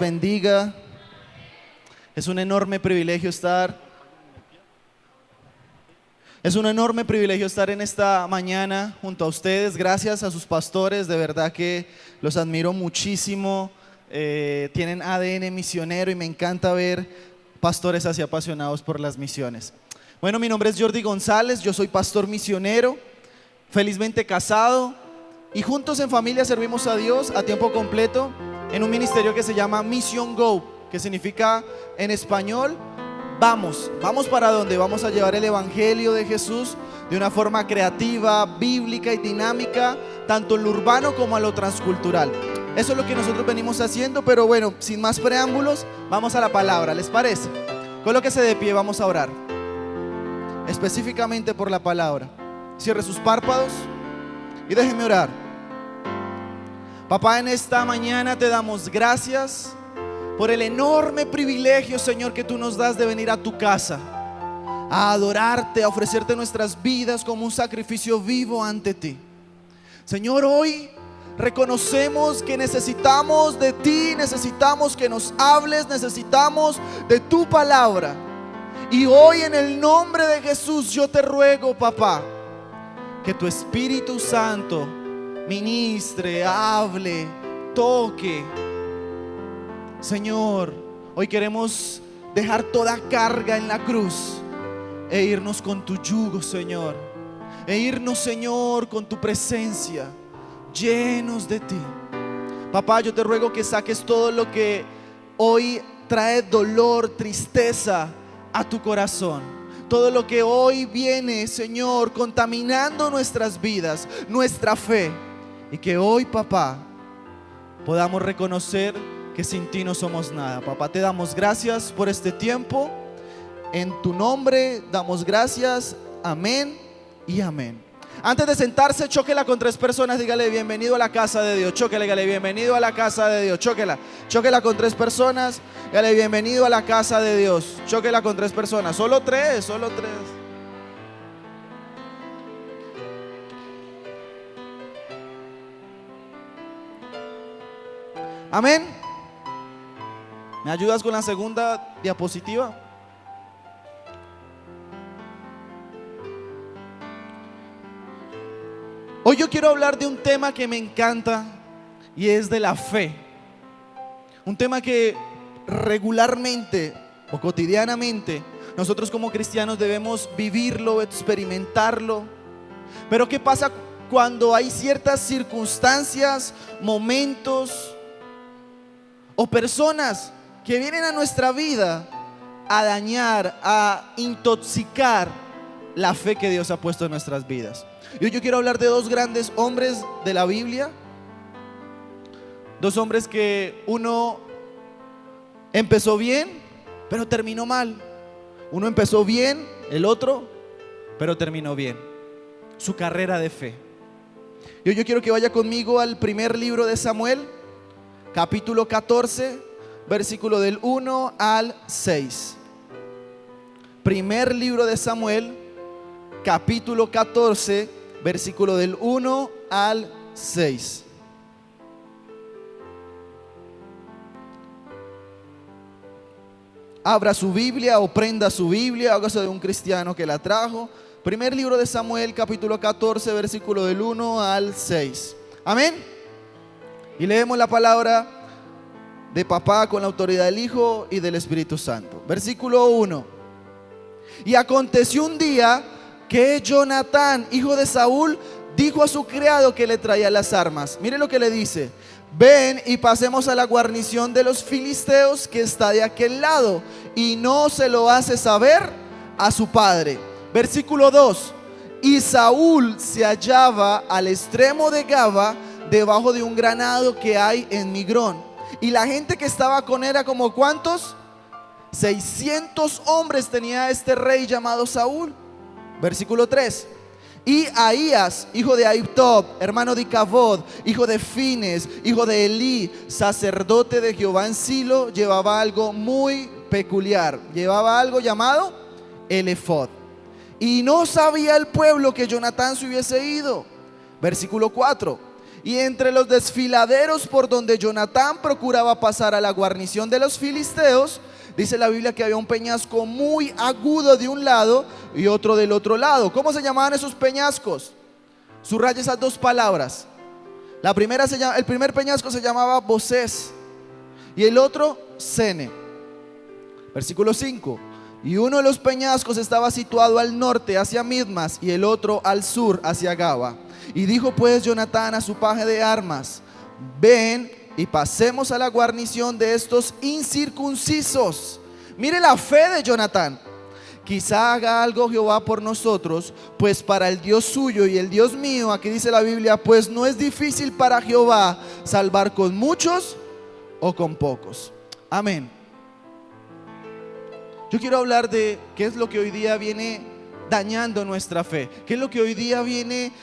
bendiga. Es un enorme privilegio estar en esta mañana junto a ustedes. Gracias a sus pastores, de verdad que los admiro muchísimo. Tienen ADN misionero y me encanta ver pastores así apasionados por las misiones. Bueno, mi nombre es Jordi González, yo soy pastor misionero, felizmente casado, y juntos en familia servimos a Dios a tiempo completo en un ministerio que se llama Mission Go, que significa en español: vamos para donde vamos a llevar el evangelio de Jesús de una forma creativa, bíblica y dinámica, tanto en lo urbano como a lo transcultural. Eso es lo que nosotros venimos haciendo, pero bueno, sin más preámbulos, vamos a la palabra, ¿les parece? Colóquese de pie, vamos a orar específicamente por la palabra. Cierre sus párpados y déjeme orar. Papá, en esta mañana te damos gracias por el enorme privilegio, Señor, que tú nos das de venir a tu casa, a adorarte, a ofrecerte nuestras vidas como un sacrificio vivo ante ti. Señor, hoy reconocemos que necesitamos de ti, necesitamos que nos hables, necesitamos de tu palabra. Y hoy, en el nombre de Jesús, yo te ruego, papá, que tu Espíritu Santo ministre, hable, toque. Señor, hoy queremos dejar toda carga en la cruz e irnos con tu yugo, Señor, e irnos, Señor, con tu presencia, llenos de ti. Papá, yo te ruego que saques todo lo que hoy trae dolor, tristeza a tu corazón, todo lo que hoy viene, Señor, contaminando nuestras vidas, nuestra fe, y que hoy, papá, podamos reconocer que sin ti no somos nada. Papá, te damos gracias por este tiempo. En tu nombre damos gracias. Amén y amén. Antes de sentarse, chóquela con 3 personas. Dígale: bienvenido a la casa de Dios. Chóquela, dígale: bienvenido a la casa de Dios. Chóquela con 3 personas. Dígale: bienvenido a la casa de Dios. Chóquela con 3 personas. Solo 3. Amén. ¿Me ayudas con la segunda diapositiva? Hoy yo quiero hablar de un tema que me encanta y es de la fe. Un tema que regularmente o cotidianamente nosotros como cristianos debemos vivirlo, experimentarlo. Pero ¿qué pasa cuando hay ciertas circunstancias, momentos o personas que vienen a nuestra vida a dañar, a intoxicar la fe que Dios ha puesto en nuestras vidas? Y hoy yo quiero hablar de 2 grandes hombres de la Biblia, 2 hombres que uno empezó bien, pero terminó mal. Uno empezó bien, el otro, pero terminó bien su carrera de fe. Y hoy yo quiero que vaya conmigo al primer libro de Samuel, capítulo 14, versículo del 1 al 6. Primer libro de Samuel, capítulo 14, versículo del 1 al 6. Abra su Biblia o prenda su Biblia, hágase de un cristiano que la trajo. Primer libro de Samuel, capítulo 14, versículo del 1 al 6. Amén. Y leemos la palabra de papá con la autoridad del Hijo y del Espíritu Santo. Versículo 1. Y aconteció un día que Jonatán, hijo de Saúl, dijo a su criado que le traía las armas. Mire lo que le dice: ven y pasemos a la guarnición de los filisteos que está de aquel lado. Y no se lo hace saber a su padre. Versículo 2. Y Saúl se hallaba al extremo de Gaba, debajo de un granado que hay en Migrón. Y la gente que estaba con él era como ¿cuántos? 600 hombres tenía este rey llamado Saúl. Versículo 3. Y Ahías, hijo de Ahitob, hermano de Icabod, hijo de Fines, hijo de Elí, sacerdote de Jehová en Silo, llevaba algo muy peculiar. Llevaba algo llamado el efod. Y no sabía el pueblo que Jonatán se hubiese ido. Versículo 4. Y entre los desfiladeros por donde Jonatán procuraba pasar a la guarnición de los filisteos, dice la Biblia que había un peñasco muy agudo de un lado y otro del otro lado. ¿Cómo se llamaban esos peñascos? Subraya esas dos palabras. El primer peñasco se llamaba Bosés y el otro Sene. Versículo 5. Y uno de los peñascos estaba situado al norte hacia Midmas y el otro al sur hacia Gaba. Y dijo pues Jonatán a su paje de armas: ven y pasemos a la guarnición de estos incircuncisos. Mire la fe de Jonatán. Quizá haga algo Jehová por nosotros, pues para el Dios suyo y el Dios mío, aquí dice la Biblia, pues no es difícil para Jehová salvar con muchos o con pocos. Amén. Yo quiero hablar de qué es lo que hoy día viene dañando nuestra fe, qué es lo que hoy día viene,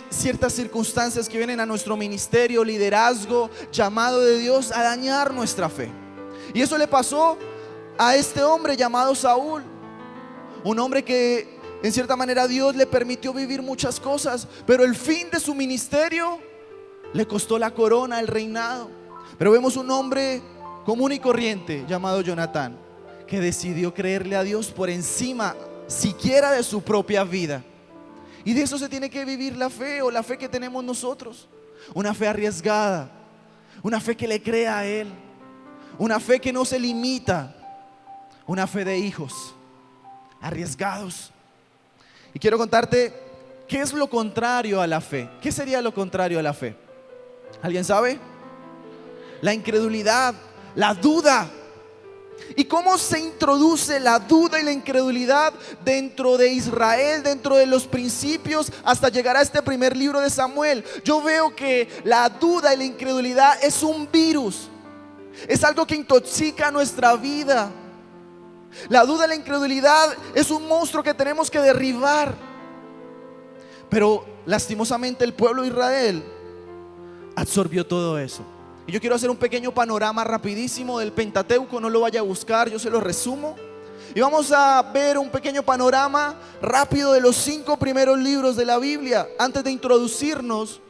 ciertas circunstancias que vienen a nuestro ministerio, liderazgo, llamado de Dios a dañar nuestra fe. Y eso le pasó a este hombre llamado Saúl, un hombre que en cierta manera Dios le permitió vivir muchas cosas, pero el fin de su ministerio le costó la corona, el reinado. Pero vemos un hombre común y corriente llamado Jonatán, que decidió creerle a Dios por encima siquiera de su propia vida. Y de eso se tiene que vivir la fe, o la fe que tenemos nosotros. Una fe arriesgada, una fe que le crea a Él, una fe que no se limita, una fe de hijos arriesgados. Y quiero contarte qué es lo contrario a la fe. ¿Qué sería lo contrario a la fe? ¿Alguien sabe? La incredulidad, la duda. ¿Y cómo se introduce la duda y la incredulidad dentro de Israel, dentro de los principios, hasta llegar a este primer libro de Samuel? Yo veo que la duda y la incredulidad es un virus, es algo que intoxica nuestra vida. La duda y la incredulidad es un monstruo que tenemos que derribar. Pero lastimosamente el pueblo de Israel absorbió todo eso. Y yo quiero hacer un pequeño panorama rapidísimo del Pentateuco, no lo vaya a buscar, yo se lo resumo. Y vamos a ver un pequeño panorama rápido de los 5 primeros libros de la Biblia, antes de introducirnos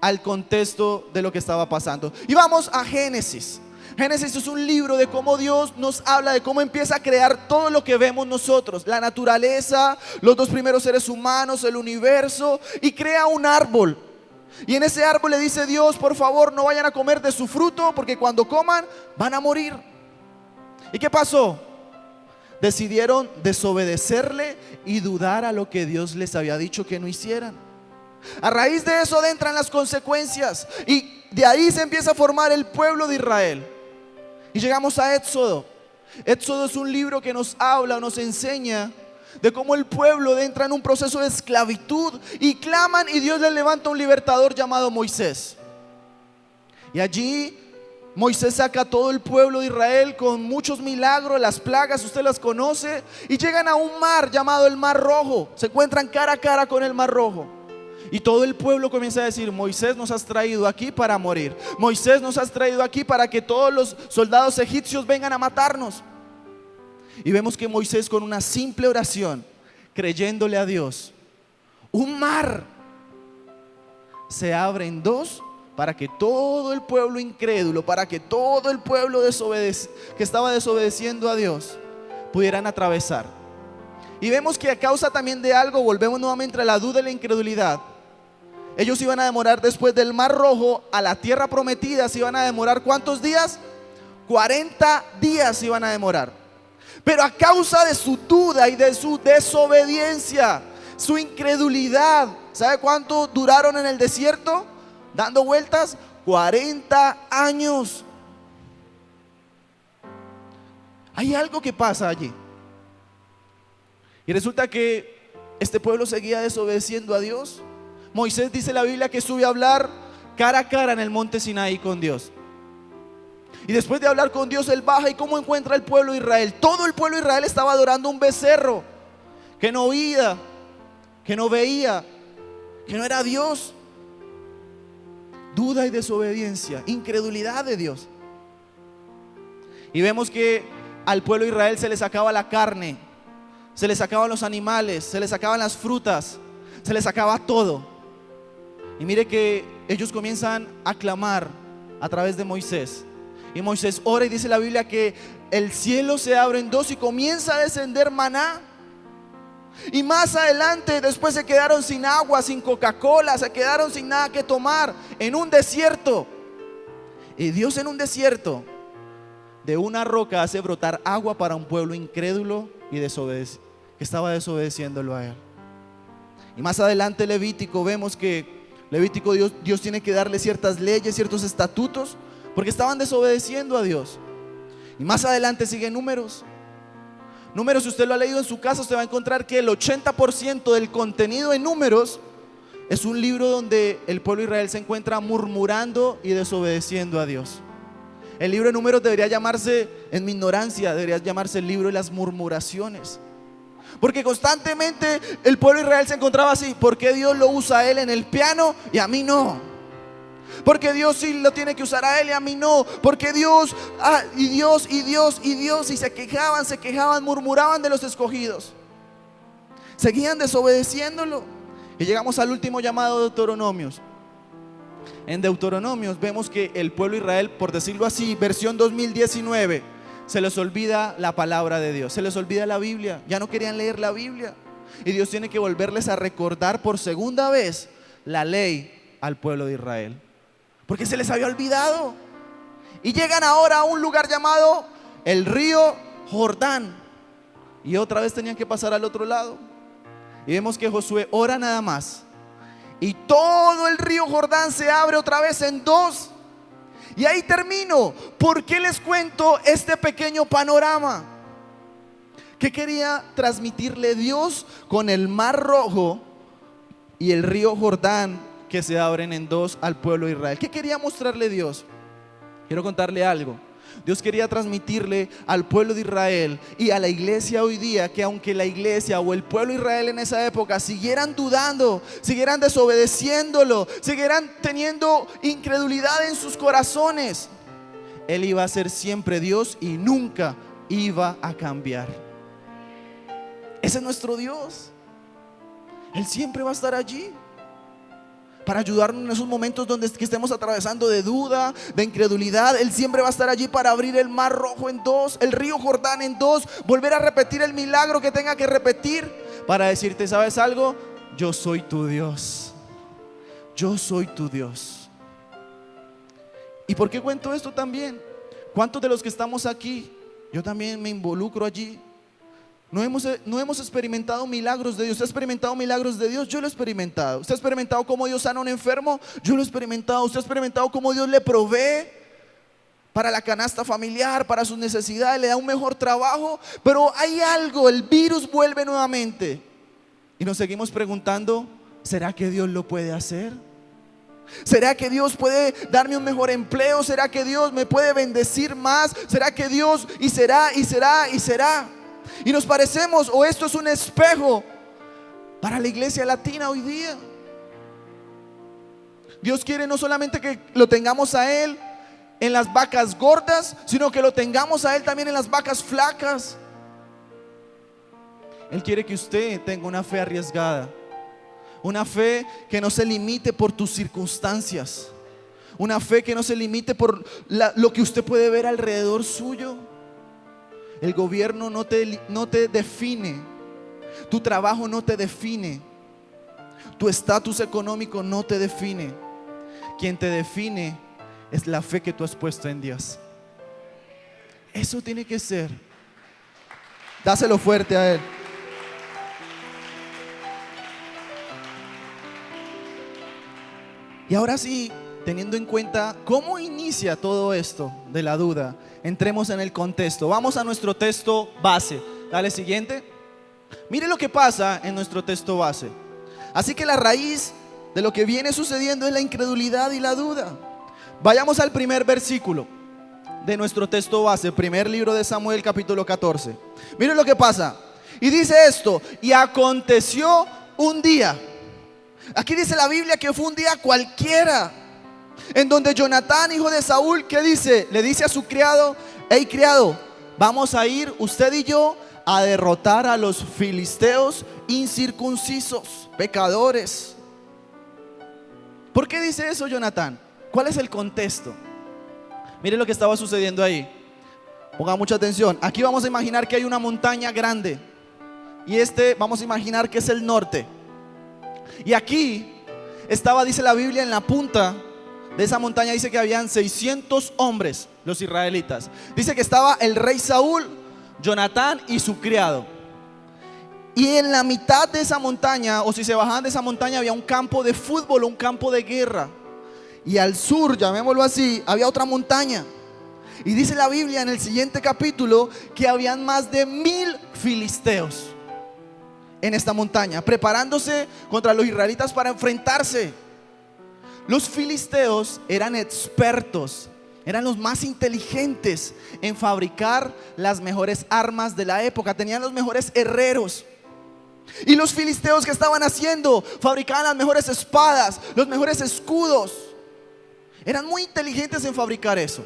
al contexto de lo que estaba pasando. Y vamos a Génesis. Génesis es un libro de cómo Dios nos habla de cómo empieza a crear todo lo que vemos nosotros, la naturaleza, los 2 primeros seres humanos, el universo, y crea un árbol. Y en ese árbol le dice Dios: por favor, no vayan a comer de su fruto, porque cuando coman van a morir. ¿Y qué pasó? Decidieron desobedecerle y dudar a lo que Dios les había dicho que no hicieran. A raíz de eso entran las consecuencias, y de ahí se empieza a formar el pueblo de Israel. Y llegamos a Éxodo. Éxodo es un libro que nos habla, nos enseña de cómo el pueblo entra en un proceso de esclavitud y claman, y Dios les levanta un libertador llamado Moisés. Y allí Moisés saca a todo el pueblo de Israel con muchos milagros, las plagas, usted las conoce, y llegan a un mar llamado el Mar Rojo. Se encuentran cara a cara con el Mar Rojo. Y todo el pueblo comienza a decir: Moisés, nos has traído aquí para morir. Moisés, nos has traído aquí para que todos los soldados egipcios vengan a matarnos. Y vemos que Moisés, con una simple oración, creyéndole a Dios, un mar se abre en dos para que todo el pueblo incrédulo, para que todo el pueblo que estaba desobedeciendo a Dios, pudieran atravesar. Y vemos que a causa también de algo, volvemos nuevamente a la duda y la incredulidad. Ellos iban a demorar, después del Mar Rojo a la tierra prometida, se iban a demorar ¿cuántos días? 40 días iban a demorar. Pero a causa de su duda y de su desobediencia, su incredulidad, ¿sabe cuánto duraron en el desierto? Dando vueltas, 40 años. Hay algo que pasa allí. Y resulta que este pueblo seguía desobedeciendo a Dios. Moisés, dice la Biblia, que sube a hablar cara a cara en el monte Sinaí con Dios. Y después de hablar con Dios, él baja, y ¿cómo encuentra el pueblo de Israel? Todo el pueblo de Israel estaba adorando un becerro que no oía, que no veía, que no era Dios. Duda y desobediencia, incredulidad de Dios. Y vemos que al pueblo de Israel se le sacaba la carne, se le sacaban los animales, se le sacaban las frutas, se le sacaba todo. Y mire que ellos comienzan a clamar a través de Moisés. Y Moisés ora y dice la Biblia que el cielo se abre en dos y comienza a descender maná. Y más adelante después se quedaron sin agua, sin Coca-Cola, se quedaron sin nada que tomar en un desierto. Y Dios en un desierto de una roca hace brotar agua para un pueblo incrédulo y que estaba desobedeciéndolo a él. Y más adelante Levítico, vemos que Levítico Dios tiene que darle ciertas leyes, ciertos estatutos, porque estaban desobedeciendo a Dios. Y más adelante sigue Números. Números, si usted lo ha leído en su casa, usted va a encontrar que el 80% del contenido en Números es un libro donde el pueblo de Israel se encuentra murmurando y desobedeciendo a Dios. El libro de Números debería llamarse, en mi ignorancia, debería llamarse el libro de las murmuraciones. Porque constantemente el pueblo de Israel se encontraba así: ¿por qué Dios lo usa a él en el piano y a mí no? Porque Dios sí lo tiene que usar a él y a mí no. Porque Dios, y Dios, y Dios, y Dios. Y se quejaban, murmuraban de los escogidos. Seguían desobedeciéndolo. Y llegamos al último llamado de Deuteronomios. En Deuteronomios vemos que el pueblo de Israel, por decirlo así, versión 2019, se les olvida la palabra de Dios, se les olvida la Biblia. Ya no querían leer la Biblia. Y Dios tiene que volverles a recordar por segunda vez la ley al pueblo de Israel, porque se les había olvidado. Y llegan ahora a un lugar llamado el río Jordán. Y otra vez tenían que pasar al otro lado. Y vemos que Josué ora nada más. Y todo el río Jordán se abre otra vez en dos. Y ahí termino. ¿Por qué les cuento este pequeño panorama? ¿Qué quería transmitirle Dios con el Mar Rojo y el río Jordán que se abren en dos al pueblo de Israel? ¿Qué quería mostrarle Dios? Quiero contarle algo. Dios quería transmitirle al pueblo de Israel y a la iglesia hoy día que aunque la iglesia o el pueblo de Israel en esa época siguieran dudando, siguieran desobedeciéndolo, siguieran teniendo incredulidad en sus corazones, Él iba a ser siempre Dios y nunca iba a cambiar. Ese es nuestro Dios. Él siempre va a estar allí para ayudarnos en esos momentos que estemos atravesando de duda, de incredulidad. Él siempre va a estar allí para abrir el Mar Rojo en dos, el río Jordán en dos, volver a repetir el milagro que tenga que repetir, para decirte: ¿sabes algo? Yo soy tu Dios. Yo soy tu Dios. ¿Y por qué cuento esto también? ¿Cuántos de los que estamos aquí, yo también me involucro allí, no hemos experimentado milagros de Dios? ¿Usted ha experimentado milagros de Dios? Yo lo he experimentado. ¿Usted ha experimentado cómo Dios sana a un enfermo? Yo lo he experimentado. ¿Usted ha experimentado cómo Dios le provee para la canasta familiar, para sus necesidades, le da un mejor trabajo? Pero hay algo, el virus vuelve nuevamente y nos seguimos preguntando: ¿será que Dios lo puede hacer? ¿Será que Dios puede darme un mejor empleo? ¿Será que Dios me puede bendecir más? ¿Será que Dios? Y será. Y nos parecemos, o esto es un espejo para la iglesia latina hoy día. Dios quiere no solamente que lo tengamos a Él en las vacas gordas, sino que lo tengamos a Él también en las vacas flacas. Él quiere que usted tenga una fe arriesgada, una fe que no se limite por tus circunstancias, una fe que no se limite por lo que usted puede ver alrededor suyo. El gobierno no te define, tu trabajo no te define, tu estatus económico no te define. Quien te define es la fe que tú has puesto en Dios. Eso tiene que ser. Dáselo fuerte a Él. Y ahora sí, teniendo en cuenta cómo inicia todo esto de la duda, entremos en el contexto. Vamos a nuestro texto base. Dale siguiente. Mire lo que pasa en nuestro texto base. Así que la raíz de lo que viene sucediendo es la incredulidad y la duda. Vayamos al primer versículo de nuestro texto base, primer libro de Samuel, capítulo 14. Mire lo que pasa. Y dice esto: y aconteció un día. Aquí dice la Biblia que fue un día cualquiera, en donde Jonatán, hijo de Saúl, ¿qué dice? Le dice a su criado: hey criado, vamos a ir usted y yo a derrotar a los filisteos incircuncisos, pecadores. ¿Por qué dice eso Jonatán? ¿Cuál es el contexto? Mire lo que estaba sucediendo ahí. Ponga mucha atención. Aquí vamos a imaginar que hay una montaña grande. Y vamos a imaginar que es el norte. Y aquí estaba, dice la Biblia, en la punta de esa montaña dice que habían 600 hombres, los israelitas. Dice que estaba el rey Saúl, Jonatán y su criado. Y en la mitad de esa montaña, o si se bajaban de esa montaña, había un campo de fútbol, un campo de guerra. Y al sur, llamémoslo así, había otra montaña. Y dice la Biblia en el siguiente capítulo que habían más de 1000 filisteos en esta montaña, preparándose contra los israelitas para enfrentarse. Los filisteos eran expertos, eran los más inteligentes en fabricar las mejores armas de la época, tenían los mejores herreros. Y los filisteos, ¿qué estaban haciendo? Fabricaban las mejores espadas, los mejores escudos. Eran muy inteligentes en fabricar eso.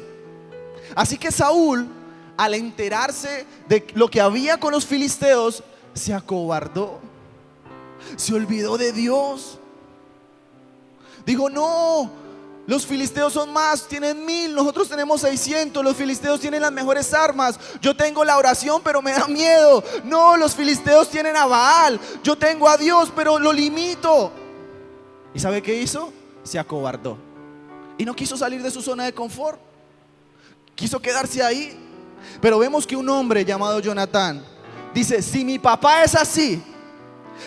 Así que Saúl, al enterarse de lo que había con los filisteos, se acobardó, se olvidó de Dios. Dijo: no, los filisteos son más, tienen 1000, nosotros tenemos 600, los filisteos tienen las mejores armas. Yo tengo la oración, pero me da miedo. No, los filisteos tienen a Baal, yo tengo a Dios, pero lo limito. ¿Y sabe qué hizo? Se acobardó y no quiso salir de su zona de confort, quiso quedarse ahí. Pero vemos que un hombre llamado Jonatán dice: si mi papá es así,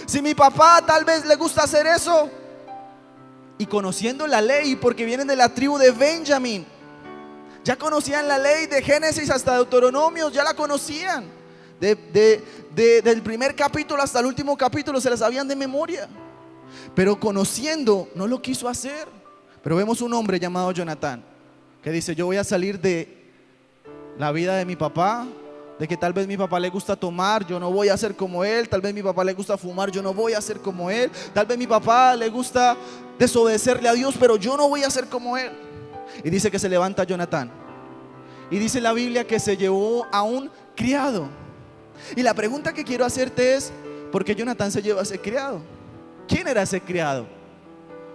si mi papá tal vez le gusta hacer eso, y conociendo la ley, porque vienen de la tribu de Benjamín, ya conocían la ley de Génesis hasta Deuteronomios, ya la conocían, del primer capítulo hasta el último capítulo se la sabían de memoria. Pero conociendo, no lo quiso hacer. Pero vemos un hombre llamado Jonatán que dice: yo voy a salir de la vida de mi papá, de que tal vez mi papá le gusta tomar, yo no voy a ser como él. Tal vez mi papá le gusta fumar, yo no voy a ser como él. Tal vez mi papá le gusta desobedecerle a Dios, pero yo no voy a ser como él. Y dice que se levanta Jonatán. Y dice la Biblia que se llevó a un criado. Y la pregunta que quiero hacerte es: ¿por qué Jonatán se llevó a ese criado? ¿Quién era ese criado?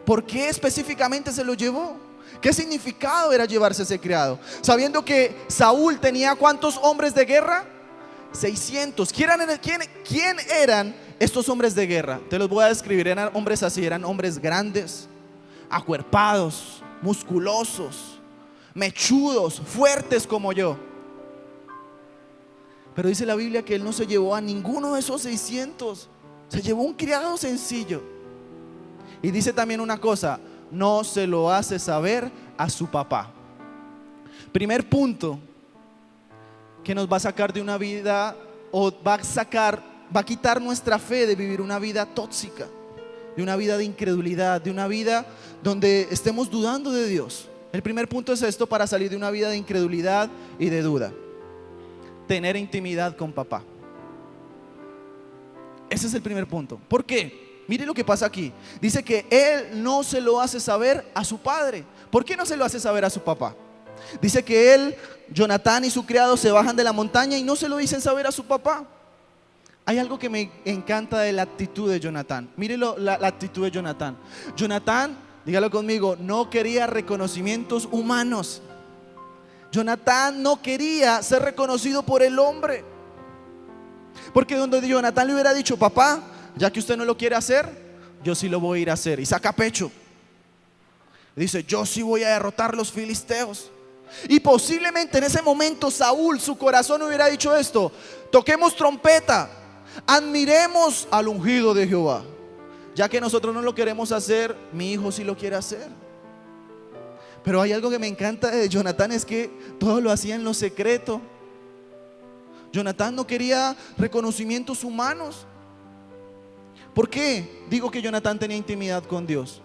¿Por qué específicamente se lo llevó? ¿Qué significado era llevarse ese criado? Sabiendo que Saúl tenía ¿cuántos hombres de guerra? 600. ¿Quién eran estos hombres de guerra? Te los voy a describir. Eran hombres así, eran hombres grandes, acuerpados, musculosos, mechudos, fuertes como yo. Pero dice la Biblia que él no se llevó a ninguno de esos 600. Se llevó un criado sencillo. Y dice también una cosa: no se lo hace saber a su papá. Primer punto que nos va a sacar de una vida, o va a quitar nuestra fe de vivir una vida tóxica, de una vida de incredulidad, de una vida donde estemos dudando de Dios. El primer punto es esto para salir de una vida de incredulidad y de duda: tener intimidad con papá. Ese es el primer punto. ¿Por qué? Mire lo que pasa aquí. Dice que él no se lo hace saber a su padre. ¿Por qué no se lo hace saber a su papá? Dice que él, Jonatán y su criado se bajan de la montaña y no se lo dicen saber a su papá. Hay algo que me encanta de la actitud de Jonatán. Mire la actitud de Jonatán. Jonatán, dígalo conmigo, no quería reconocimientos humanos. Jonatán no quería ser reconocido por el hombre. Porque donde Jonatán le hubiera dicho: papá, ya que usted no lo quiere hacer, yo sí lo voy a ir a hacer. Y saca pecho. Dice: yo sí voy a derrotar a los filisteos. Y posiblemente en ese momento Saúl, su corazón hubiera dicho esto: toquemos trompeta, admiremos al ungido de Jehová. Ya que nosotros no lo queremos hacer, mi hijo sí lo quiere hacer. Pero hay algo que me encanta de Jonatán, es que todo lo hacía en lo secreto. Jonatán no quería reconocimientos humanos. ¿Por qué digo que Jonatán tenía intimidad con Dios?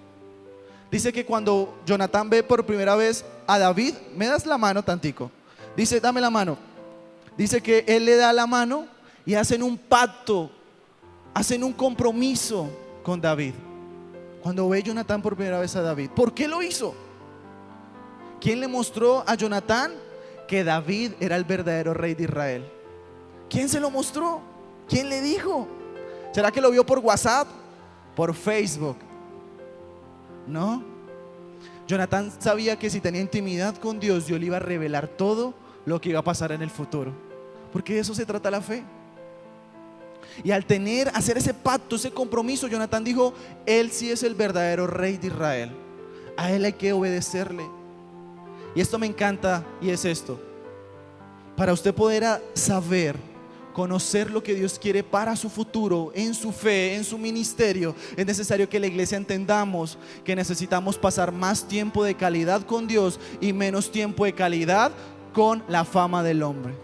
Dice que cuando Jonatán ve por primera vez a David, ¿me das la mano tantico? Dice: dame la mano. Dice que él le da la mano y hacen un pacto, hacen un compromiso con David. Cuando ve Jonatán por primera vez a David, ¿por qué lo hizo? ¿Quién le mostró a Jonatán que David era el verdadero rey de Israel? ¿Quién se lo mostró? ¿Quién le dijo? ¿Será que lo vio por WhatsApp? ¿Por Facebook? No, Jonatán sabía que si tenía intimidad con Dios, Dios le iba a revelar todo lo que iba a pasar en el futuro. Porque de eso se trata la fe. Y al hacer ese pacto, ese compromiso, Jonatán dijo: Él sí es el verdadero rey de Israel. A Él hay que obedecerle. Y esto me encanta, y es esto: para usted poder saber, conocer lo que Dios quiere para su futuro, en su fe, en su ministerio, es necesario que la iglesia entendamos que necesitamos pasar más tiempo de calidad con Dios y menos tiempo de calidad con la fama del hombre.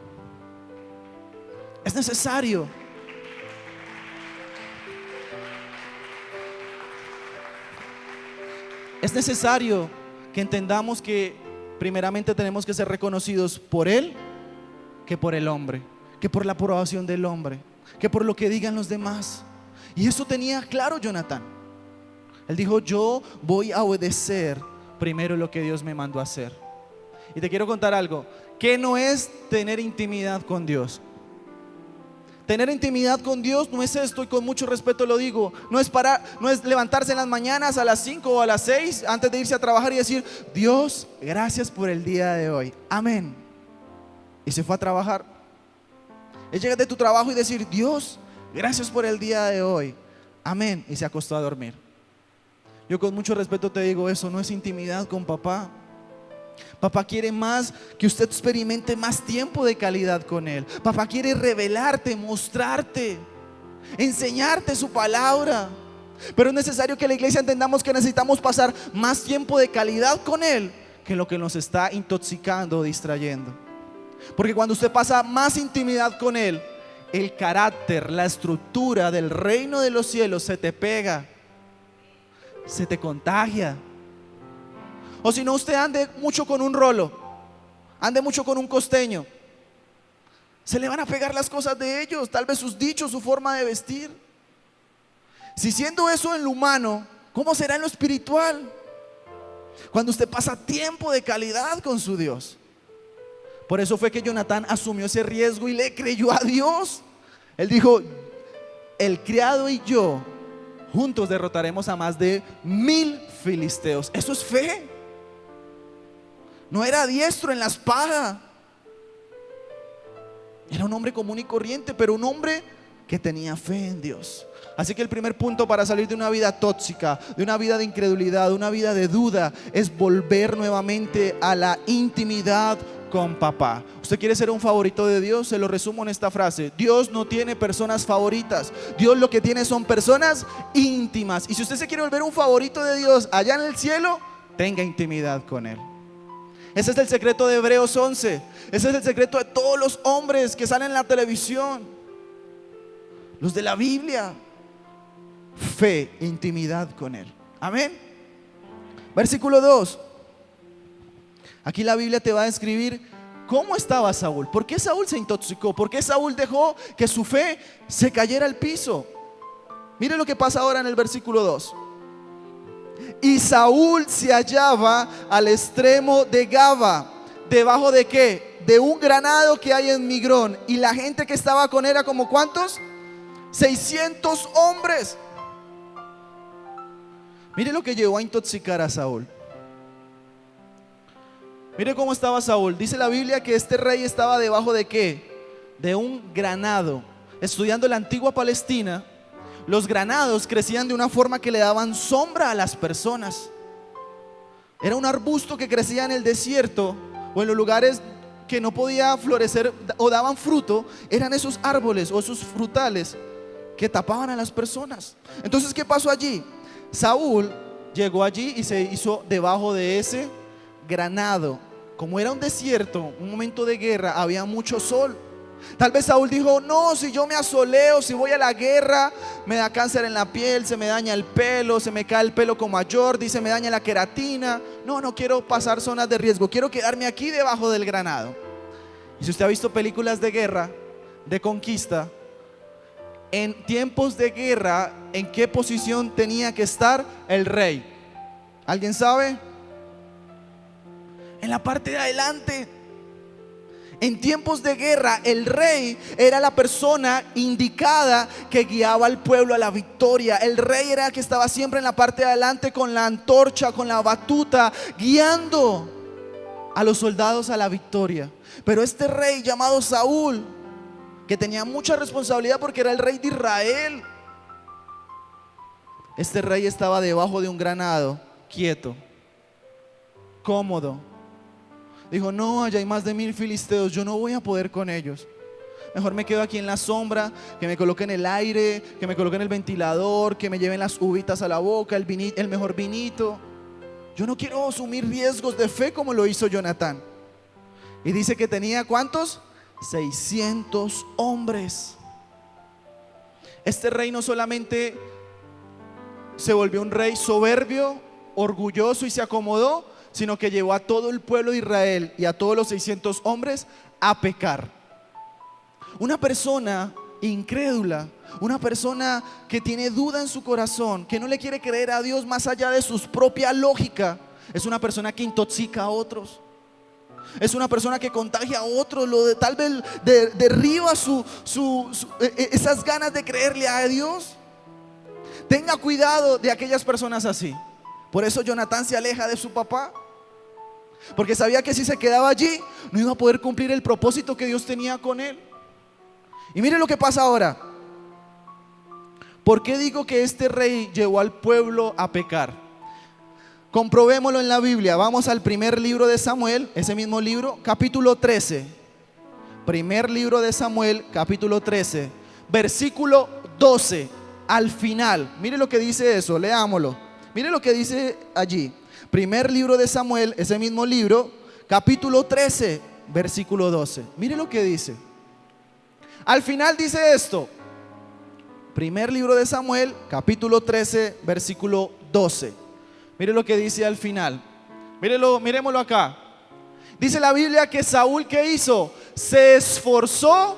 Es necesario. Es necesario que entendamos que primeramente tenemos que ser reconocidos por Él, que por el hombre, que por la aprobación del hombre, que por lo que digan los demás. Y eso tenía claro Jonatán. Él dijo: yo voy a obedecer primero lo que Dios me mandó a hacer. Y te quiero contar algo, que no es tener intimidad con Dios. Tener intimidad con Dios no es esto, y con mucho respeto lo digo, no es levantarse en las mañanas a las 5 o a las 6 antes de irse a trabajar y decir: Dios, gracias por el día de hoy, amén. Y se fue a trabajar. Es llegar de tu trabajo y decir: Dios, gracias por el día de hoy, amén. Y se acostó a dormir. Yo con mucho respeto te digo, eso no es intimidad con papá. Papá quiere más que usted experimente más tiempo de calidad con Él. Papá quiere revelarte, mostrarte, enseñarte su palabra. Pero es necesario que la iglesia entendamos que necesitamos pasar más tiempo de calidad con Él que lo que nos está intoxicando o distrayendo. Porque cuando usted pasa más intimidad con Él, el carácter, la estructura del reino de los cielos se te pega, se te contagia. O si no, usted ande mucho con un rolo, ande mucho con un costeño, se le van a pegar las cosas de ellos, tal vez sus dichos, su forma de vestir. Si siendo eso en lo humano, ¿cómo será en lo espiritual? Cuando usted pasa tiempo de calidad con su Dios. Por eso fue que Jonatán asumió ese riesgo y le creyó a Dios. Él dijo: el criado y yo juntos derrotaremos a más de 1000 filisteos. Eso es fe. No era diestro en la espada, era un hombre común y corriente, pero un hombre que tenía fe en Dios. Así que el primer punto para salir de una vida tóxica, de una vida de incredulidad, de una vida de duda, es volver nuevamente a la intimidad con papá. ¿Usted quiere ser un favorito de Dios? Se lo resumo en esta frase: Dios no tiene personas favoritas. Dios lo que tiene son personas íntimas. Y si usted se quiere volver un favorito de Dios allá en el cielo, tenga intimidad con Él. Ese es el secreto de Hebreos 11. Ese es el secreto de todos los hombres que salen en la televisión, los de la Biblia. Fe, intimidad con Él. Amén. Versículo 2. Aquí la Biblia te va a describir cómo estaba Saúl. ¿Por qué Saúl se intoxicó? ¿Por qué Saúl dejó que su fe se cayera al piso? Mire lo que pasa ahora en el versículo 2. Y Saúl se hallaba al extremo de Gaba. ¿Debajo de qué? De un granado que hay en Migrón. Y la gente que estaba con él era como ¿cuántos? 600 hombres. Mire lo que llevó a intoxicar a Saúl. Mire cómo estaba Saúl. Dice la Biblia que este rey estaba debajo de ¿qué? De un granado. Estudiando la antigua Palestina, los granados crecían de una forma que le daban sombra a las personas. Era un arbusto que crecía en el desierto o en los lugares que no podía florecer o daban fruto. Eran esos árboles o esos frutales que tapaban a las personas. Entonces, ¿qué pasó allí? Saúl llegó allí y se hizo debajo de ese granado. Como era un desierto, un momento de guerra, había mucho sol. Tal vez Saúl dijo: no, si yo me asoleo, si voy a la guerra, me da cáncer en la piel, se me daña el pelo, se me cae el pelo como a Jordi, se me daña la queratina. No quiero pasar zonas de riesgo, quiero quedarme aquí debajo del granado. Y si usted ha visto películas de guerra, de conquista, en tiempos de guerra, ¿en qué posición tenía que estar el rey? ¿Alguien sabe? En la parte de adelante. En tiempos de guerra, el rey era la persona indicada que guiaba al pueblo a la victoria. El rey era el que estaba siempre en la parte de adelante con la antorcha, con la batuta, guiando a los soldados a la victoria. Pero este rey llamado Saúl, que tenía mucha responsabilidad porque era el rey de Israel, este rey estaba debajo de un granado, quieto, cómodo. Dijo: no, allá hay más de 1000 filisteos, yo no voy a poder con ellos. Mejor me quedo aquí en la sombra, que me coloquen el aire, que me coloquen el ventilador, que me lleven las uvitas a la boca, el mejor vinito. Yo no quiero asumir riesgos de fe como lo hizo Jonatán. Y dice que tenía ¿cuántos? 600 hombres. Este rey no solamente se volvió un rey soberbio, orgulloso y se acomodó, sino que llevó a todo el pueblo de Israel y a todos los 600 hombres a pecar. Una persona incrédula, una persona que tiene duda en su corazón, que no le quiere creer a Dios más allá de su propia lógica, es una persona que intoxica a otros. Es una persona que contagia a otros, tal vez derriba esas ganas de creerle a Dios. Tenga cuidado de aquellas personas así. Por eso Jonatán se aleja de su papá, porque sabía que si se quedaba allí no iba a poder cumplir el propósito que Dios tenía con él. Y mire lo que pasa ahora. ¿Por qué digo que este rey llevó al pueblo a pecar? Comprobémoslo en la Biblia. Vamos al primer libro de Samuel, ese mismo libro, capítulo 13. Primer libro de Samuel, capítulo 13, versículo 12, al final. Mire lo que dice eso, leámoslo. Mire lo que dice allí. Primer libro de Samuel, ese mismo libro, capítulo 13, versículo 12. Mire lo que dice. Al final dice esto. Primer libro de Samuel, capítulo 13, versículo 12. Mire lo que dice al final. Miremoslo acá. Dice la Biblia que Saúl, ¿qué hizo? Se esforzó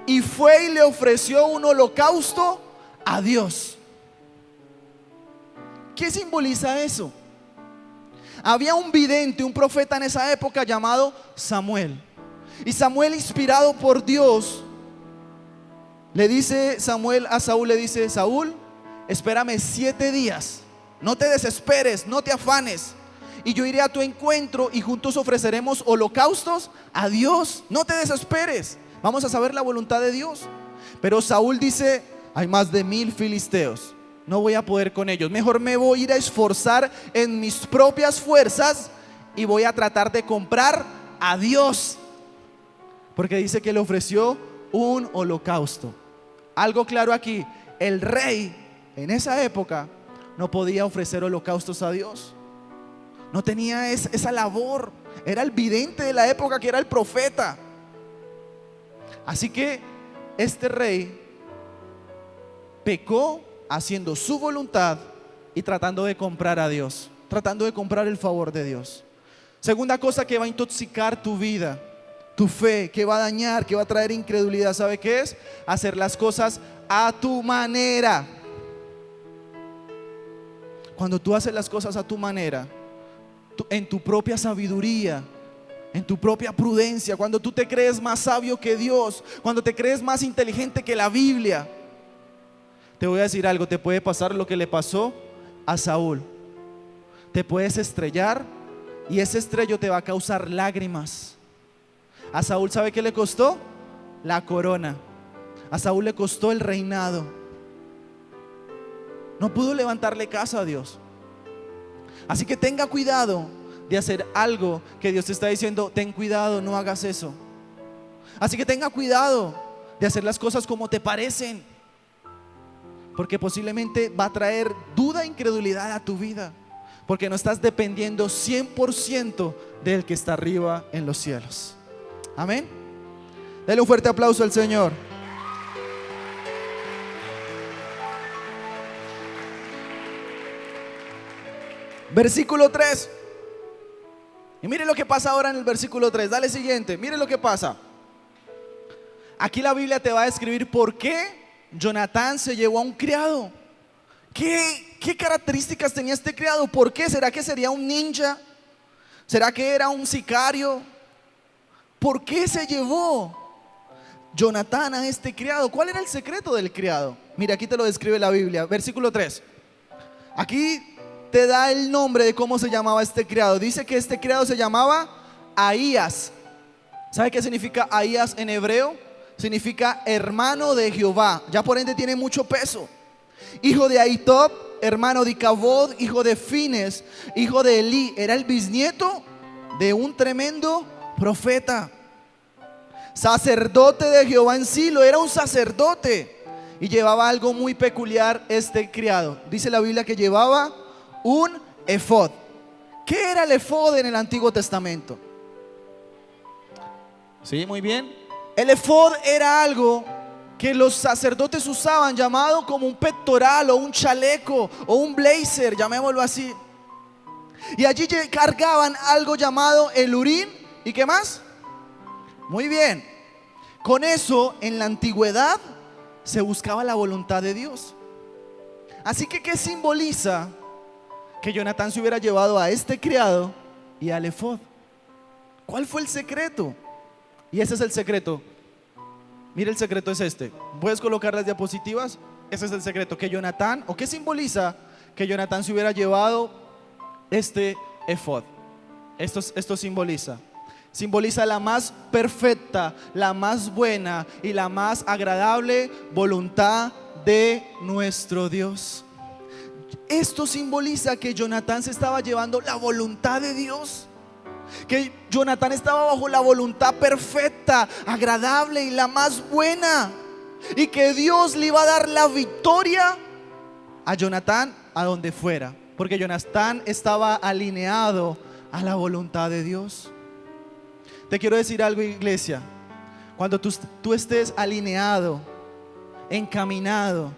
y fue y le ofreció un holocausto a Dios. ¿Qué simboliza eso? Había un vidente, un profeta en esa época llamado Samuel. Y Samuel, inspirado por Dios, le dice Samuel a Saúl, le dice: Saúl, espérame 7 días. No te desesperes, no te afanes, y yo iré a tu encuentro y juntos ofreceremos holocaustos a Dios. No te desesperes, vamos a saber la voluntad de Dios. Pero Saúl dice: hay más de 1000 filisteos, no voy a poder con ellos. Mejor me voy a ir a esforzar en mis propias fuerzas y voy a tratar de comprar a Dios, porque dice que le ofreció un holocausto. Algo claro aquí: el rey en esa época no podía ofrecer holocaustos a Dios. No tenía esa labor. Era el vidente de la época, que era el profeta. Así que este rey pecó haciendo su voluntad y tratando de comprar a Dios, tratando de comprar el favor de Dios. Segunda cosa que va a intoxicar tu vida, tu fe, que va a dañar, que va a traer incredulidad, ¿sabe qué es? Hacer las cosas a tu manera. Cuando tú haces las cosas a tu manera, en tu propia sabiduría, en tu propia prudencia, cuando tú te crees más sabio que Dios, cuando te crees más inteligente que la Biblia, te voy a decir algo: te puede pasar lo que le pasó a Saúl. Te puedes estrellar y ese estrello te va a causar lágrimas. A Saúl, ¿sabe qué le costó? La corona. A Saúl le costó el reinado. No pudo levantarle casa a Dios. Así que tenga cuidado de hacer algo que Dios te está diciendo: ten cuidado, no hagas eso. Así que tenga cuidado de hacer las cosas como te parecen, porque posiblemente va a traer duda e incredulidad a tu vida, porque no estás dependiendo 100% del que está arriba en los cielos. Amén. Dale un fuerte aplauso al Señor. Versículo 3. Y mire lo que pasa ahora en el versículo 3. Dale siguiente, mire lo que pasa. Aquí la Biblia te va a describir por qué Jonatán se llevó a un criado. ¿Qué características tenía este criado? ¿Por qué? ¿Será que sería un ninja? ¿Será que era un sicario? ¿Por qué se llevó Jonatán a este criado? ¿Cuál era el secreto del criado? Mira, aquí te lo describe la Biblia, versículo 3. Aquí te da el nombre de cómo se llamaba este criado. Dice que este criado se llamaba Ahías. ¿Sabe qué significa Ahías en hebreo? Significa hermano de Jehová. Ya por ende tiene mucho peso. Hijo de Ahitob, hermano de Icabod, hijo de Fines, hijo de Elí. Era el bisnieto de un tremendo profeta. Sacerdote de Jehová en Silo. Era un sacerdote. Y llevaba algo muy peculiar este criado. Dice la Biblia que llevaba un efod. ¿Qué era el efod en el Antiguo Testamento? Sí, muy bien. El efod era algo que los sacerdotes usaban, llamado como un pectoral o un chaleco o un blazer, llamémoslo así. Y allí cargaban algo llamado el urín. ¿Y qué más? Muy bien. Con eso en la antigüedad se buscaba la voluntad de Dios. Así que ¿qué simboliza que Jonatán se hubiera llevado a este criado y al efod? ¿Cuál fue el secreto? Y ese es el secreto. Mira, el secreto es este. ¿Puedes colocar las diapositivas? Ese es el secreto. Que Jonatán, ¿o qué simboliza que Jonatán se hubiera llevado este efod? Esto simboliza la más perfecta, la más buena y la más agradable voluntad de nuestro Dios. Esto simboliza que Jonatán se estaba llevando la voluntad de Dios, que Jonatán estaba bajo la voluntad perfecta, agradable y la más buena, y que Dios le iba a dar la victoria a Jonatán a donde fuera, porque Jonatán estaba alineado a la voluntad de Dios. Te quiero decir algo, iglesia. Cuando tú estés alineado, encaminado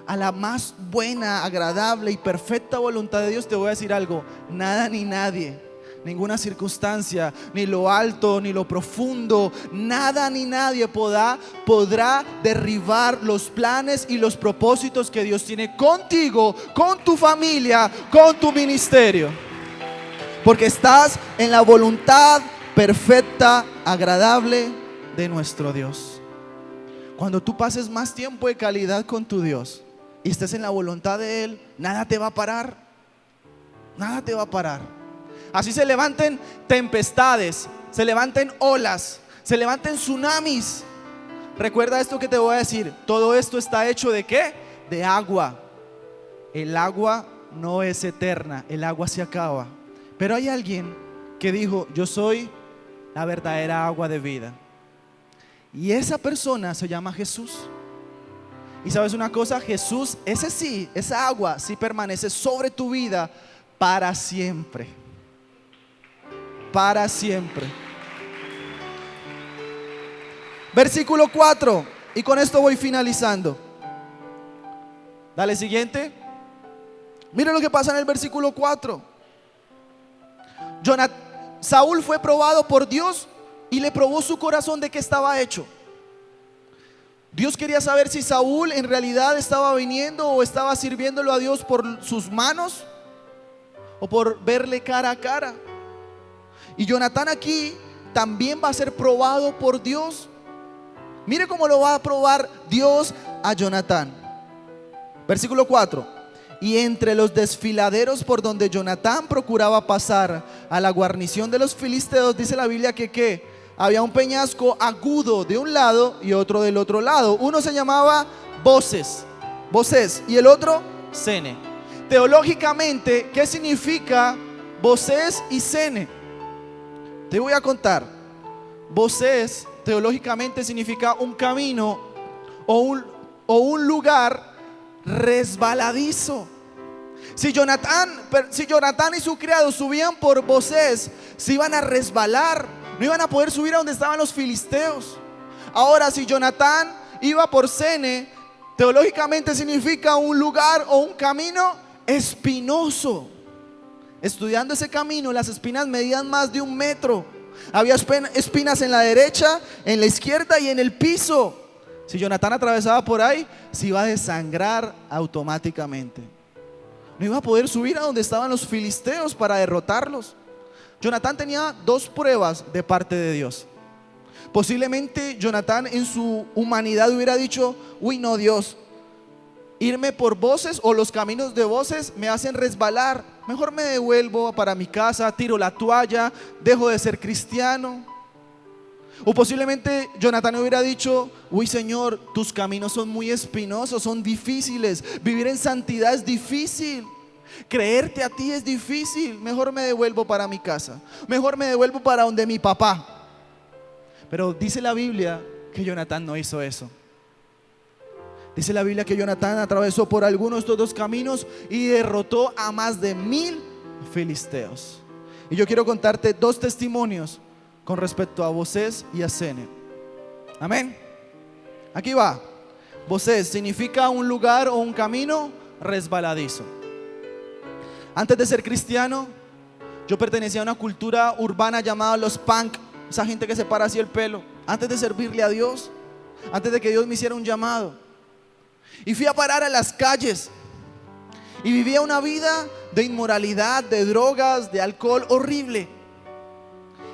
a la más buena, agradable y perfecta voluntad de Dios, te voy a decir algo: nada ni nadie, ninguna circunstancia, ni lo alto, ni lo profundo, nada ni nadie podrá derribar los planes y los propósitos que Dios tiene contigo, con tu familia, con tu ministerio. Porque estás en la voluntad perfecta, agradable de nuestro Dios. Cuando tú pases más tiempo de calidad con tu Dios y estés en la voluntad de Él, nada te va a parar. Nada te va a parar. Así se levanten tempestades, se levanten olas, se levanten tsunamis. Recuerda esto que te voy a decir. Todo esto está hecho ¿de qué? De agua. El agua no es eterna, el agua se acaba. Pero hay alguien que dijo: yo soy la verdadera agua de vida. Y esa persona se llama Jesús. Y sabes una cosa, Jesús, esa agua sí permanece sobre tu vida para siempre. Para siempre. Versículo 4. Y con esto voy finalizando. Dale siguiente. Mira lo que pasa en el versículo 4. Saúl fue probado por Dios y le probó su corazón de qué estaba hecho. Dios quería saber si Saúl en realidad estaba viniendo o estaba sirviéndolo a Dios por sus manos o por verle cara a cara. Y Jonatán aquí también va a ser probado por Dios. Mire cómo lo va a probar Dios a Jonatán. Versículo 4. Y entre los desfiladeros por donde Jonatán procuraba pasar a la guarnición de los filisteos, dice la Biblia que había un peñasco agudo de un lado y otro del otro lado. Uno se llamaba Boses y el otro Sene. Teológicamente, ¿qué significa Boses y Sene? Te voy a contar. Boses teológicamente significa un camino o un lugar resbaladizo. Si Jonatán y su criado subían por Boses, se iban a resbalar, no iban a poder subir a donde estaban los filisteos. Ahora, si Jonatán iba por Sene, teológicamente significa un lugar o un camino espinoso. Estudiando ese camino, las espinas medían más de 1 metro. Había espinas en la derecha, en la izquierda y en el piso. Si Jonatán atravesaba por ahí, se iba a desangrar automáticamente. No iba a poder subir a donde estaban los filisteos para derrotarlos. Jonatán tenía dos pruebas de parte de Dios. Posiblemente Jonatán en su humanidad hubiera dicho: uy, no, Dios, irme por voces o los caminos de voces me hacen resbalar. Mejor me devuelvo para mi casa, tiro la toalla, dejo de ser cristiano. O posiblemente Jonatán hubiera dicho: uy, Señor, tus caminos son muy espinosos, son difíciles. Vivir en santidad es difícil. Creerte a ti es difícil. Mejor me devuelvo para mi casa. Mejor me devuelvo para donde mi papá. Pero dice la Biblia que Jonatán no hizo eso. Dice la Biblia que Jonatán atravesó por algunos de estos dos caminos y derrotó a más de 1000 filisteos. Y yo quiero contarte dos testimonios con respecto a Bosés y a Sene. Amén. Aquí va. Bosés significa un lugar o un camino resbaladizo. Antes de ser cristiano, yo pertenecía a una cultura urbana llamada los punk. Esa gente que se para así el pelo. Antes de servirle a Dios, antes de que Dios me hiciera un llamado, y fui a parar a las calles y vivía una vida de inmoralidad, de drogas, de alcohol horrible.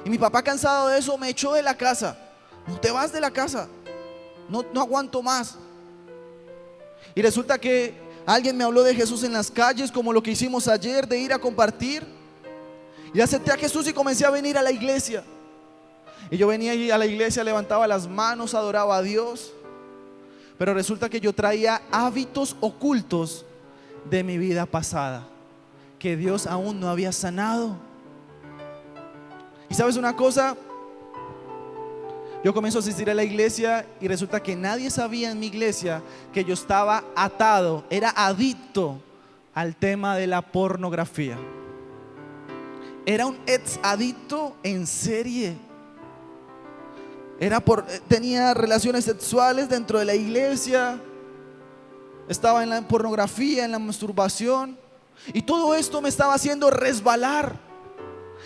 Y mi papá, cansado de eso, me echó de la casa. No te vas de la casa, no aguanto más. Y resulta que alguien me habló de Jesús en las calles, como lo que hicimos ayer, de ir a compartir. Y acepté a Jesús y comencé a venir a la iglesia. Y yo venía a la iglesia, levantaba las manos, adoraba a Dios. Pero resulta que yo traía hábitos ocultos de mi vida pasada, que Dios aún no había sanado. Y sabes una cosa, yo comienzo a asistir a la iglesia y resulta que nadie sabía en mi iglesia que yo estaba atado, era adicto al tema de la pornografía. Era un ex adicto en serie. Tenía relaciones sexuales dentro de la iglesia, estaba en la pornografía, en la masturbación, y todo esto me estaba haciendo resbalar.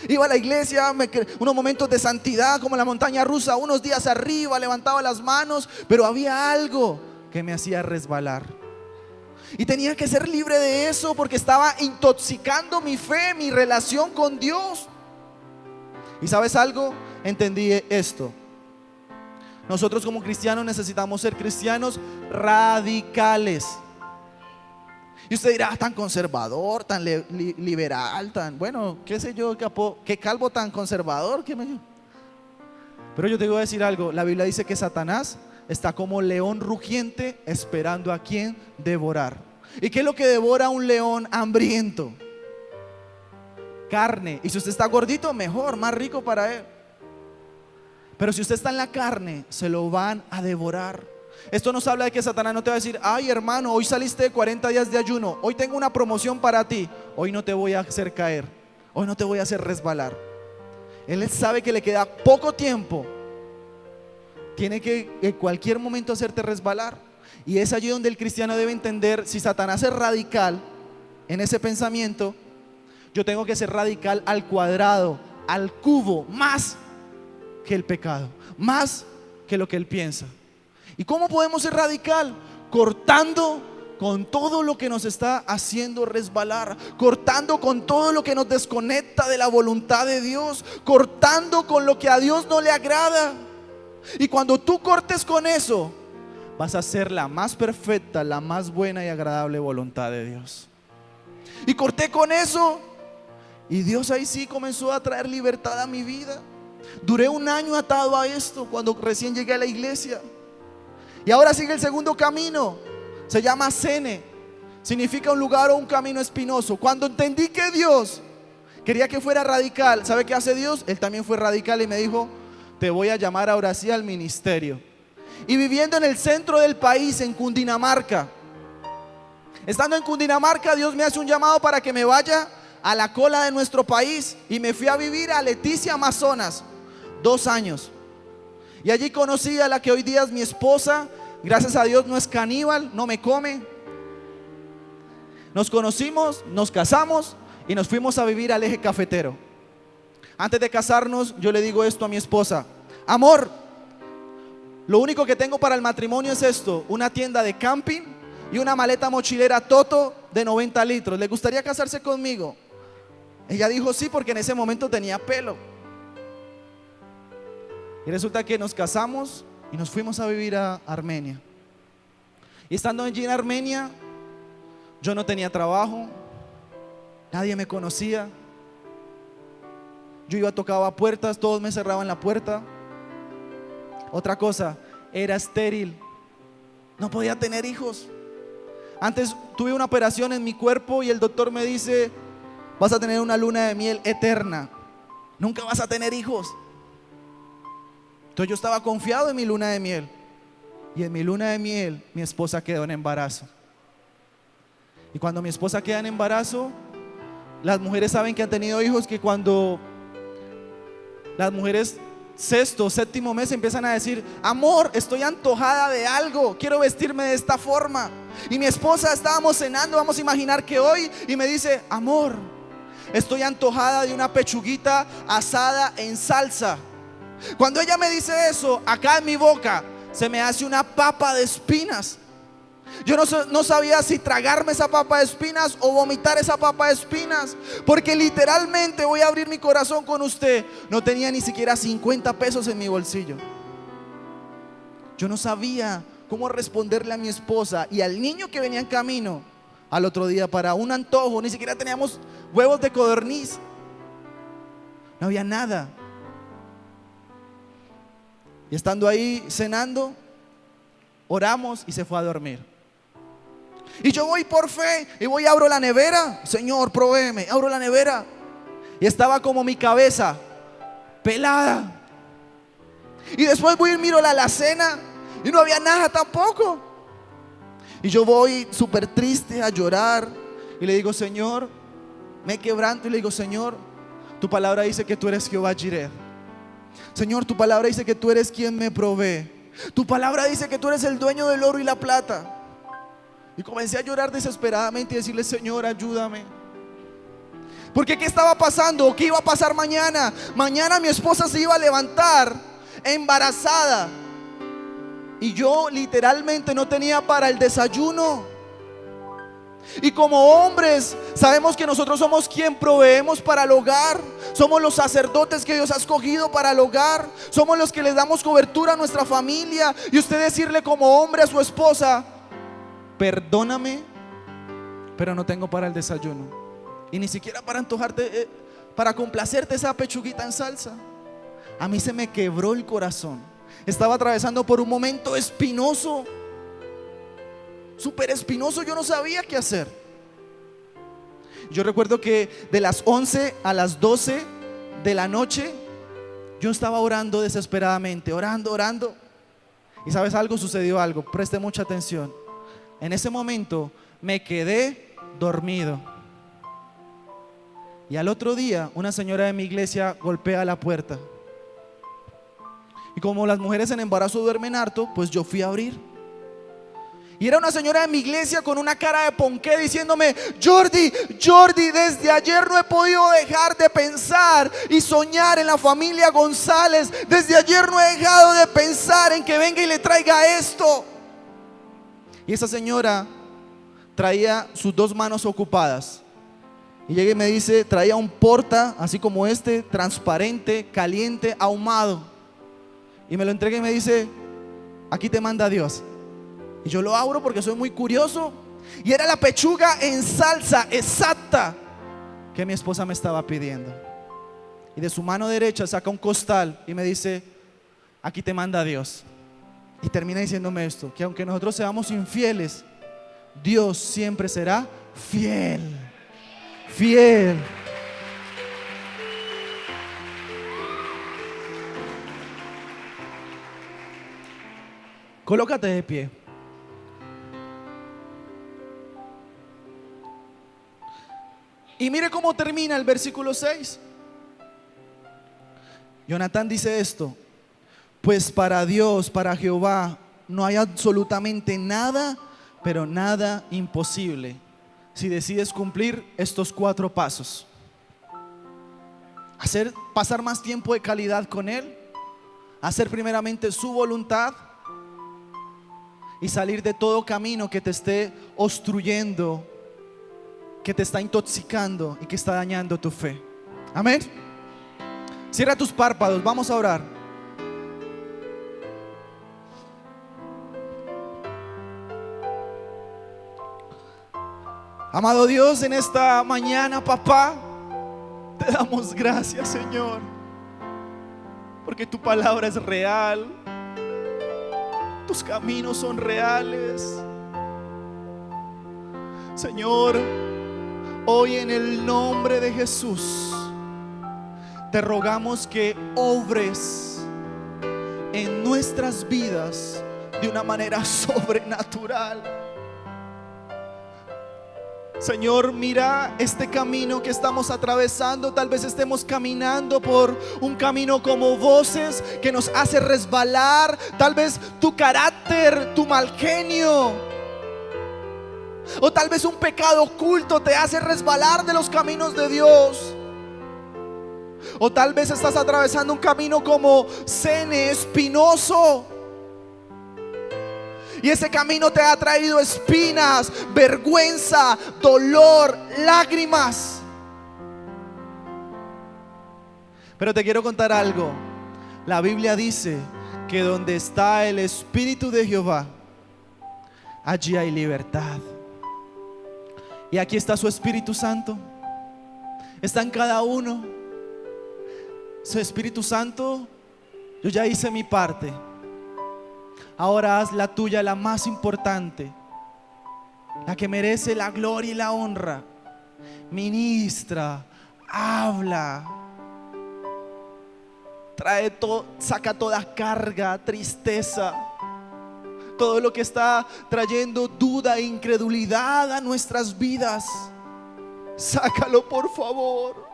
Iba a la iglesia, unos momentos de santidad como la montaña rusa, unos días arriba, levantaba las manos, pero había algo que me hacía resbalar. Y tenía que ser libre de eso porque estaba intoxicando mi fe, mi relación con Dios. ¿Y sabes algo? Entendí esto. Nosotros como cristianos necesitamos ser cristianos radicales. Y usted dirá: tan conservador, tan liberal, tan bueno, qué sé yo, qué calvo tan conservador. Pero yo te voy a decir algo. La Biblia dice que Satanás está como león rugiente esperando a quien devorar. ¿Y qué es lo que devora a un león hambriento? Carne. Y si usted está gordito, mejor, más rico para él. Pero si usted está en la carne, se lo van a devorar. Esto nos habla de que Satanás no te va a decir: ay, hermano, hoy saliste de 40 días de ayuno, hoy tengo una promoción para ti, hoy no te voy a hacer caer, hoy no te voy a hacer resbalar. Él sabe que le queda poco tiempo. Tiene que en cualquier momento hacerte resbalar. Y es allí donde el cristiano debe entender: si Satanás es radical en ese pensamiento, yo tengo que ser radical al cuadrado, al cubo, más que el pecado, más que lo que él piensa. ¿Y cómo podemos ser radical? Cortando con todo lo que nos está haciendo resbalar, cortando con todo lo que nos desconecta de la voluntad de Dios, cortando con lo que a Dios no le agrada. Y cuando tú cortes con eso, vas a ser la más perfecta, la más buena y agradable voluntad de Dios. Y corté con eso, y Dios ahí sí comenzó a traer libertad a mi vida. Duré un año atado a esto cuando recién llegué a la iglesia. Y ahora sigue el segundo camino. Se llama Sene. Significa un lugar o un camino espinoso. Cuando entendí que Dios quería que fuera radical, ¿sabe qué hace Dios? Él también fue radical y me dijo: te voy a llamar ahora sí al ministerio. Y viviendo en el centro del país, en Cundinamarca, estando en Cundinamarca, Dios me hace un llamado para que me vaya a la cola de nuestro país. Y me fui a vivir a Leticia, Amazonas, 2 años. Y allí conocí a la que hoy día es mi esposa. Gracias a Dios no es caníbal, no me come. Nos conocimos, nos casamos y nos fuimos a vivir al Eje Cafetero. Antes de casarnos, yo le digo esto a mi esposa: amor, lo único que tengo para el matrimonio es esto: una tienda de camping y una maleta mochilera Toto de 90 litros. ¿Le gustaría casarse conmigo? Ella dijo sí porque en ese momento tenía pelo. Y resulta que nos casamos y nos fuimos a vivir a Armenia. Y estando allí en Armenia, yo no tenía trabajo, nadie me conocía. Yo iba, tocaba puertas, todos me cerraban la puerta. Otra cosa, era estéril, no podía tener hijos. Antes tuve una operación en mi cuerpo y el doctor me dice: vas a tener una luna de miel eterna, nunca vas a tener hijos. Entonces yo estaba confiado en mi luna de miel. Y en mi luna de miel mi esposa quedó en embarazo. Y cuando mi esposa queda en embarazo, las mujeres saben que han tenido hijos, que cuando las mujeres sexto o séptimo mes empiezan a decir: amor, estoy antojada de algo, quiero vestirme de esta forma. Y mi esposa, estábamos cenando, vamos a imaginar que hoy, y me dice: amor, estoy antojada de una pechuguita asada en salsa. Cuando ella me dice eso, acá en mi boca se me hace una papa de espinas. Yo no sabía si tragarme esa papa de espinas o vomitar esa papa de espinas, porque literalmente, voy a abrir mi corazón con usted, no tenía ni siquiera 50 pesos en mi bolsillo. Yo no sabía cómo responderle a mi esposa y al niño que venía en camino al otro día para un antojo. Ni siquiera teníamos huevos de codorniz, no había nada. Y estando ahí cenando, oramos y se fue a dormir. Y yo voy por fe y voy y abro la nevera. Señor, provéeme. Abro la nevera y estaba como mi cabeza pelada. Y después voy y miro la alacena y no había nada tampoco. Y yo voy súper triste a llorar y le digo: Señor, me quebranto y le digo: Señor, tu palabra dice que tú eres Jehová Jireh. Señor, tu palabra dice que tú eres quien me provee. Tu palabra dice que tú eres el dueño del oro y la plata. Y comencé a llorar desesperadamente y decirle: Señor, ayúdame. Porque ¿qué estaba pasando? ¿Qué iba a pasar mañana? Mañana mi esposa se iba a levantar embarazada y yo literalmente no tenía para el desayuno. Y como hombres sabemos que nosotros somos quien proveemos para el hogar. Somos los sacerdotes que Dios ha escogido para el hogar. Somos los que les damos cobertura a nuestra familia. Y usted decirle como hombre a su esposa: perdóname, pero no tengo para el desayuno. Y ni siquiera para antojarte, para complacerte esa pechuguita en salsa. A mí se me quebró el corazón. Estaba atravesando por un momento espinoso, súper espinoso. Yo no sabía qué hacer. Yo recuerdo que de las 11 a las 12 de la noche yo estaba orando desesperadamente, orando. Y ¿sabes algo? Sucedió algo, preste mucha atención. En ese momento me quedé dormido. Y al otro día una señora de mi iglesia golpea la puerta. Y como las mujeres en embarazo duermen harto, pues yo fui a abrir. Y era una señora de mi iglesia con una cara de ponqué diciéndome: Jordi, desde ayer no he podido dejar de pensar y soñar en la familia González. Desde ayer no he dejado de pensar en que venga y le traiga esto. Y esa señora traía sus dos manos ocupadas. Y llega y me dice, traía un porta así como este, transparente, caliente, ahumado. Y me lo entrega y me dice: aquí te manda Dios. Y yo lo abro porque soy muy curioso. Y era la pechuga en salsa exacta que mi esposa me estaba pidiendo. Y de su mano derecha saca un costal y me dice: aquí te manda Dios. Y termina diciéndome esto: que aunque nosotros seamos infieles, Dios siempre será fiel. Fiel. Colócate de pie. Y mire cómo termina el versículo 6. Jonatán dice esto: pues para Dios, para Jehová, no hay absolutamente nada, pero nada imposible, si decides cumplir estos 4 pasos. Pasar más tiempo de calidad con Él, hacer primeramente su voluntad y salir de todo camino que te esté obstruyendo que te está intoxicando y que está dañando tu fe. Amén. Cierra tus párpados, vamos a orar. Amado Dios, en esta mañana, papá, te damos gracias, Señor, porque tu palabra es real, tus caminos son reales. Señor, hoy en el nombre de Jesús te rogamos que obres en nuestras vidas de una manera sobrenatural. Señor, mira este camino que estamos atravesando. Tal vez estemos caminando por un camino como voces que nos hace resbalar. Tal vez tu carácter, tu mal genio, o tal vez un pecado oculto te hace resbalar de los caminos de Dios. O tal vez estás atravesando un camino como Cene, espinoso, y ese camino te ha traído espinas, vergüenza, dolor, lágrimas. Pero te quiero contar algo. La Biblia dice que donde está el Espíritu de Jehová, allí hay libertad. Y aquí está su Espíritu Santo. Está en cada uno. Su Espíritu Santo, yo ya hice mi parte. Ahora haz la tuya, la más importante, la que merece la gloria y la honra. Ministra, habla, saca toda carga, tristeza, todo lo que está trayendo duda e incredulidad a nuestras vidas. Sácalo, por favor.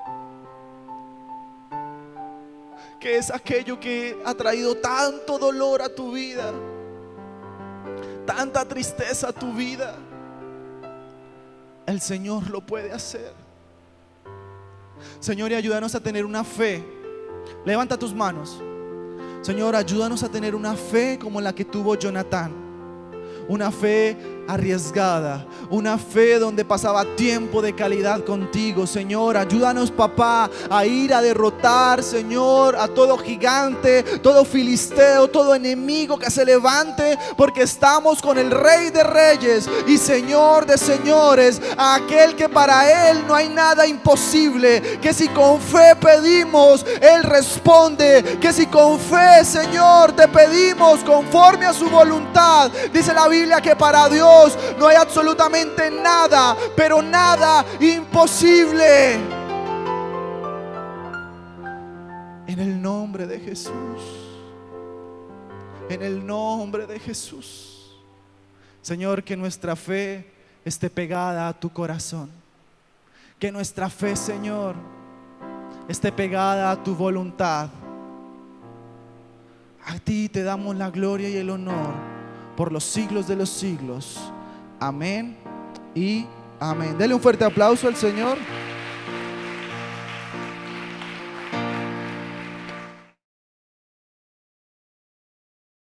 ¿Qué es aquello que ha traído tanto dolor a tu vida, tanta tristeza a tu vida? El Señor lo puede hacer. Señor, y ayúdanos a tener una fe. Levanta tus manos. Señor, ayúdanos a tener una fe como la que tuvo Jonatán. Una fe arriesgada, una fe donde pasaba tiempo de calidad contigo. Señor, ayúdanos, papá, a ir a derrotar, Señor, a todo gigante, todo filisteo, todo enemigo que se levante, porque estamos con el Rey de Reyes y Señor de Señores, a aquel que para Él no hay nada imposible, que si con fe pedimos, Él responde, que si con fe, Señor, te pedimos conforme a su voluntad. Dice la Biblia que para Dios no hay absolutamente nada, pero nada imposible. En el nombre de Jesús, en el nombre de Jesús, Señor, que nuestra fe esté pegada a tu corazón, que nuestra fe, Señor, esté pegada a tu voluntad. A ti te damos la gloria y el honor por los siglos de los siglos. Amén y amén. Dele un fuerte aplauso al Señor.